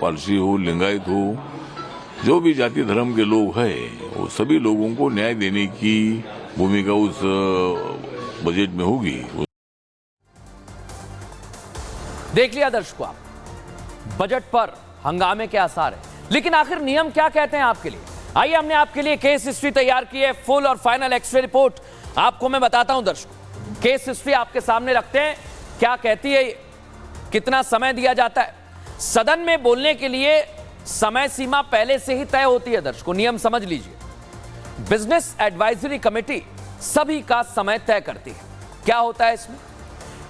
पारसी हो, लिंगायत हो, जो भी जाति धर्म के लोग हैं, वो सभी लोगों को न्याय देने की भूमिका उस बजट में होगी। देख लिया दर्शकों, आप बजट पर हंगामे के आसार है, लेकिन आखिर नियम क्या कहते हैं आपके लिए? आइए, हमने आपके लिए केस हिस्ट्री तैयार की है, फुल और फाइनल एक्सरे रिपोर्ट आपको मैं बताता हूं दर्शकों। केस हिस्ट्री आपके सामने रखते हैं, क्या कहती है, कितना समय दिया जाता है। सदन में बोलने के लिए समय सीमा पहले से ही तय होती है दर्शकों, नियम समझ लीजिए। बिजनेस एडवाइजरी कमेटी सभी का समय तय करती है। क्या होता है इसमें?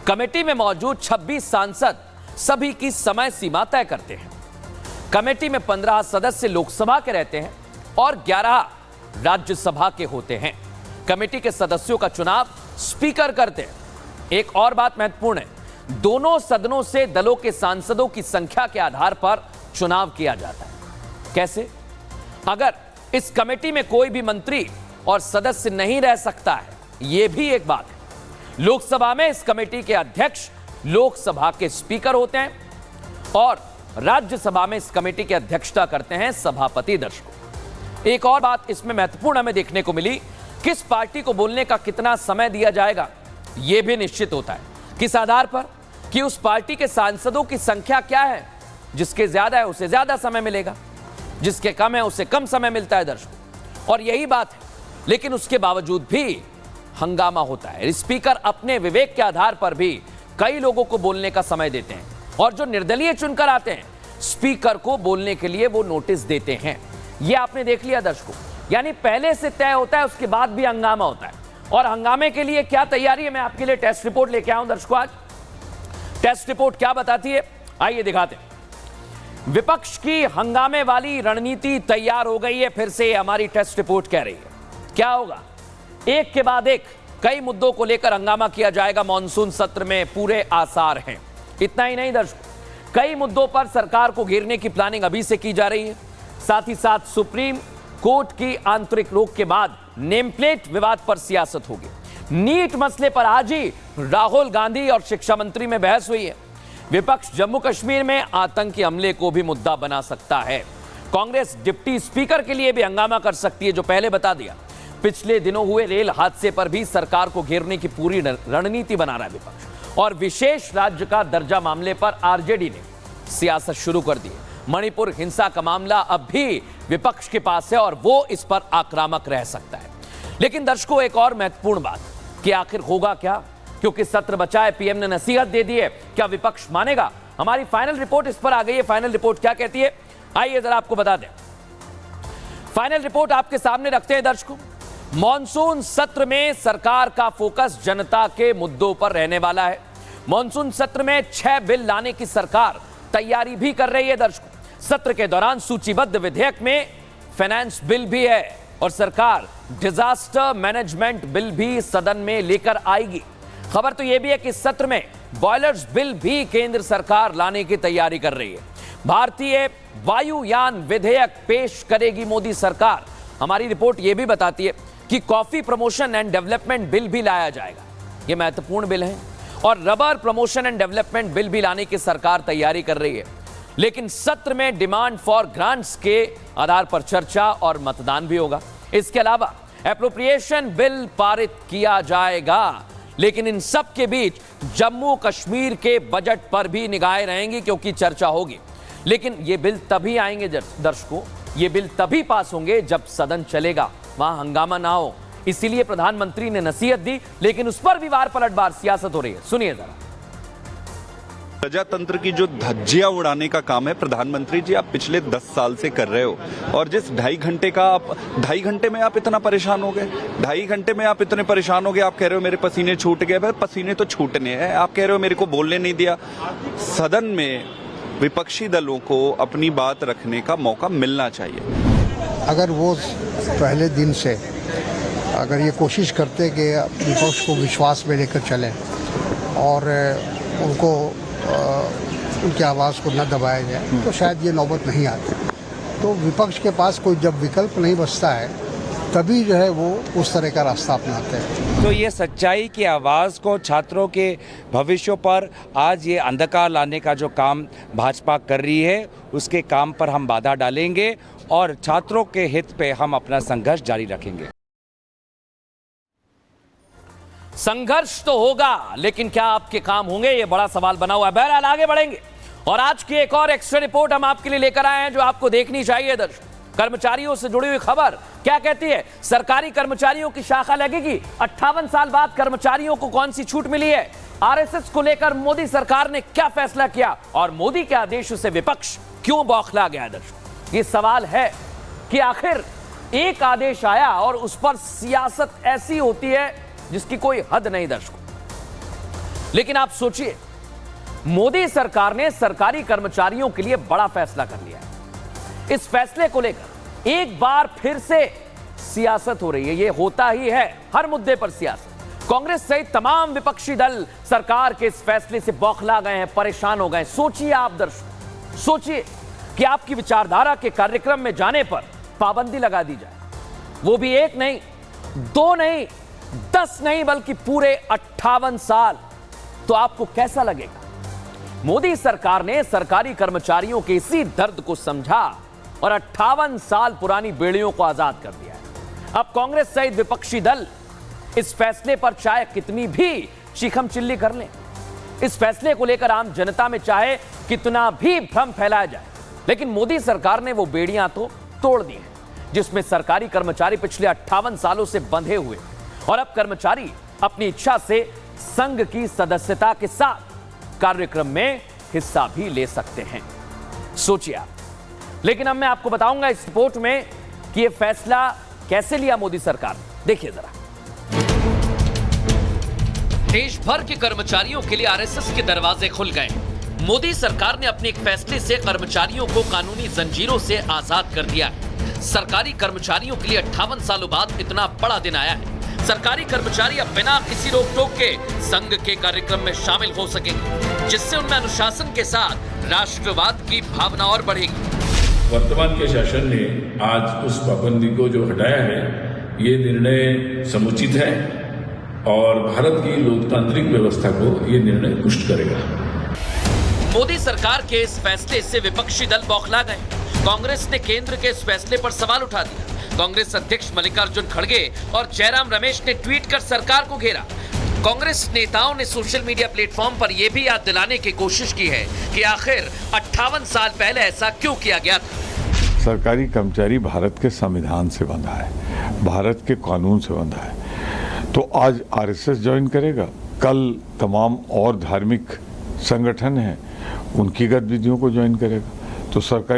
कमेटी में मौजूद 26 सांसद सभी की समय सीमा तय करते हैं। कमेटी में 15 सदस्य लोकसभा के रहते हैं और 11 राज्यसभा के होते हैं। कमेटी के सदस्यों का चुनाव स्पीकर करते हैं। एक और बात महत्वपूर्ण है, दोनों सदनों से दलों के सांसदों की संख्या के आधार पर चुनाव किया जाता है। कैसे? अगर इस कमेटी में कोई भी मंत्री और सदस्य नहीं रह सकता है, यह भी एक बात है। लोकसभा में इस कमेटी के अध्यक्ष लोकसभा के स्पीकर होते हैं और राज्यसभा में इस कमेटी की अध्यक्षता करते हैं सभापति। दर्शकों, एक और बात इसमें महत्वपूर्ण हमें देखने को मिली, किस पार्टी को बोलने का कितना समय दिया जाएगा यह भी निश्चित होता है। किस आधार पर? कि उस पार्टी के सांसदों की संख्या क्या है। जिसके ज्यादा है उसे ज्यादा समय मिलेगा, जिसके कम है उसे कम समय मिलता है दर्शकों, और यही बात है। लेकिन उसके बावजूद भी हंगामा होता है। स्पीकर अपने विवेक के आधार पर भी कई लोगों को बोलने का समय देते हैं, और जो निर्दलीय चुनकर आते हैं स्पीकर को बोलने के लिए वो नोटिस देते हैं। यह आपने देख लिया दर्शकों, यानी पहले से तय होता है, उसके बाद भी हंगामा होता है। और हंगामे के लिए क्या तैयारी है, मैं आपके लिए टेस्ट रिपोर्ट लेके आया हूं दर्शकों। आज टेस्ट रिपोर्ट क्या बताती है, आइए दिखाते हैं। विपक्ष की हंगामे वाली रणनीति तैयार हो गई है। फिर से हमारी टेस्ट रिपोर्ट कह रही है क्या होगा, एक के बाद एक कई मुद्दों को लेकर हंगामा किया जाएगा। मॉनसून सत्र में पूरे आसार हैं। इतना ही नहीं दर्शकों, कई मुद्दों पर सरकार को घेरने की प्लानिंग अभी से की जा रही है। साथ ही साथ सुप्रीम कोर्ट की आंतरिक रोक के बाद नेम प्लेट विवाद पर सियासत होगी। नीट मसले पर आज ही राहुल गांधी और शिक्षा मंत्री में बहस हुई है। विपक्ष जम्मू कश्मीर में आतंकी हमले को भी मुद्दा बना सकता है। कांग्रेस डिप्टी स्पीकर के लिए भी हंगामा कर सकती है, जो पहले बता दिया। पिछले दिनों हुए रेल हादसे पर भी सरकार को घेरने की पूरी रणनीति बना रहा है विपक्ष। और विशेष राज्य का दर्जा मामले पर आरजेडी ने सियासत शुरू कर दी। मणिपुर हिंसा का मामला अब भी विपक्ष के पास है और वो इस पर आक्रामक रह सकता है। लेकिन दर्शकों, एक और महत्वपूर्ण बात कि आखिर होगा क्या, क्योंकि सत्र बचा है, पीएम ने नसीहत दे दी है, क्या विपक्ष मानेगा? हमारी फाइनल रिपोर्ट इस पर आ गई है। फाइनल रिपोर्ट क्या कहती है, आइए जरा आपको बता दें। फाइनल रिपोर्ट आपके सामने रखते हैं दर्शकों। मॉनसून सत्र में सरकार का फोकस जनता के मुद्दों पर रहने वाला है। मॉनसून सत्र में 6 बिल लाने की सरकार तैयारी भी कर रही है दर्शकों। सत्र के दौरान सूचीबद्ध विधेयक में फाइनेंस बिल भी है और सरकार डिजास्टर मैनेजमेंट बिल भी सदन में लेकर आएगी। खबर तो यह भी है कि सत्र में बॉयलर्स बिल भी केंद्र सरकार लाने की तैयारी कर रही है। भारतीय वायुयान विधेयक पेश करेगी मोदी सरकार। हमारी रिपोर्ट यह भी बताती है कि coffee promotion and development bill भी लाया जाएगा। यह महत्वपूर्ण बिल है। और rubber promotion and development bill भी लाने की सरकार तैयारी कर रही है। लेकिन सत्र में डिमांड फॉर ग्रांट्स के आधार पर चर्चा और मतदान भी होगा। इसके अलावा एप्रोप्रिएशन बिल पारित किया जाएगा। लेकिन इन सब के बीच जम्मू कश्मीर के बजट पर भी निगाहें रहेंगी, क्योंकि चर्चा होगी। लेकिन ये बिल तभी आएंगे दर्शकों, ये बिल तभी पास होंगे जब सदन चलेगा, वहां हंगामा ना हो। इसीलिए प्रधानमंत्री ने नसीहत दी, लेकिन उस पर भी वार पलटवार सियासत हो रही है। सुनिए जरा। प्रजातंत्र की जो धज्जियां उड़ाने का काम है प्रधानमंत्री जी आप पिछले 10 साल से कर रहे हो, और जिस 2.5 घंटे में आप इतना परेशान हो गए। 2.5 घंटे में आप इतने परेशान हो गए, आप कह रहे हो मेरे पसीने छूट गए। भाई पसीने तो छूटने हैं, आप कह रहे हो मेरे को बोलने नहीं दिया। सदन में विपक्षी दलों को अपनी बात रखने का मौका मिलना चाहिए। अगर वो पहले दिन से अगर ये कोशिश करते कि विपक्ष को विश्वास में लेकर चलें और उनको उनकी आवाज़ को न दबाया जाए, तो शायद ये नौबत नहीं आती। तो विपक्ष के पास कोई जब विकल्प नहीं बचता है तभी जो है वो उस तरह का रास्ता अपनाते हैं। तो ये सच्चाई की आवाज़ को, छात्रों के भविष्य पर आज ये अंधकार लाने का जो काम भाजपा कर रही है, उसके काम पर हम बाधा डालेंगे और छात्रों के हित पे हम अपना संघर्ष जारी रखेंगे। संघर्ष तो होगा, लेकिन क्या आपके काम होंगे, ये बड़ा सवाल बना हुआ है। बहरहाल आगे बढ़ेंगे और आज की एक और एक्स्ट्रा रिपोर्ट हम आपके लिए लेकर आए हैं जो आपको देखनी चाहिए। दर्शक, कर्मचारियों से जुड़ी हुई खबर क्या कहती है? सरकारी कर्मचारियों की शाखा लगेगी। 58 साल बाद कर्मचारियों को कौन सी छूट मिली है? आरएसएस को लेकर मोदी सरकार ने क्या फैसला किया और मोदी के आदेश से विपक्ष क्यों बौखला गया? दर्शक, ये सवाल है कि आखिर एक आदेश आया और उस पर सियासत ऐसी होती है जिसकी कोई हद नहीं। दर्शकों, लेकिन आप सोचिए, मोदी सरकार ने सरकारी कर्मचारियों के लिए बड़ा फैसला कर लिया है। इस फैसले को लेकर एक बार फिर से सियासत हो रही है। यह होता ही है, हर मुद्दे पर सियासत। कांग्रेस सहित तमाम विपक्षी दल सरकार के इस फैसले से बौखला गए हैं, परेशान हो गए। सोचिए आप दर्शक, सोचिए कि आपकी विचारधारा के कार्यक्रम में जाने पर पाबंदी लगा दी जाए, वो भी एक नहीं, दो नहीं, 10 नहीं, बल्कि पूरे 58 साल। तो आपको कैसा लगेगा? मोदी सरकार ने सरकारी कर्मचारियों के इसी दर्द को समझा और 58 साल पुरानी बेड़ियों को आजाद कर दिया है। अब कांग्रेस सहित विपक्षी दल इस फैसले पर चाहे कितनी भी चीखम चिल्ली कर लें, इस फैसले को लेकर आम जनता में चाहे कितना भी भ्रम फैलाया जाए, लेकिन मोदी सरकार ने वो बेड़ियां तो तोड़ दी हैं जिसमें सरकारी कर्मचारी पिछले 58 सालों से बंधे हुए, और अब कर्मचारी अपनी इच्छा से संघ की सदस्यता के साथ कार्यक्रम में हिस्सा भी ले सकते हैं। सोचिए आप। लेकिन अब मैं आपको बताऊंगा इस रिपोर्ट में कि यह फैसला कैसे लिया मोदी सरकार ने। देखिए जरा। देश भर के कर्मचारियों के लिए आरएसएस के दरवाजे खुल गए। मोदी सरकार ने अपने एक फैसले से कर्मचारियों को कानूनी जंजीरों से आजाद कर दिया है। सरकारी कर्मचारियों के लिए 58 सालों बाद इतना बड़ा दिन आया है। सरकारी कर्मचारी अब बिना किसी रोक टोक के संघ के कार्यक्रम में शामिल हो सकेंगे, जिससे उनमें अनुशासन के साथ राष्ट्रवाद की भावना और बढ़ेगी। वर्तमान के शासन ने आज उस पाबंदी को जो हटाया है, ये निर्णय समुचित है और भारत की लोकतांत्रिक व्यवस्था को ये निर्णय पुष्ट करेगा। मोदी सरकार के इस फैसले से विपक्षी दल बौखला गए। कांग्रेस ने केंद्र के इस फैसले पर सवाल उठा दिया। कांग्रेस अध्यक्ष मल्लिकार्जुन खड़गे और जयराम रमेश ने ट्वीट कर सरकार को घेरा। कांग्रेस नेताओं ने सोशल मीडिया प्लेटफॉर्म पर यह भी याद दिलाने की कोशिश की है कि आखिर 58 साल पहले ऐसा क्यों किया गया था। सरकारी कर्मचारी भारत के संविधान से बंधा है, भारत के कानून से बंधा है। तो आज आरएसएस ज्वाइन करेगा, कल तमाम और धार्मिक संगठन हैं, उनकी गतिविधियों को ज्वाइन करेगा। तो सरकारी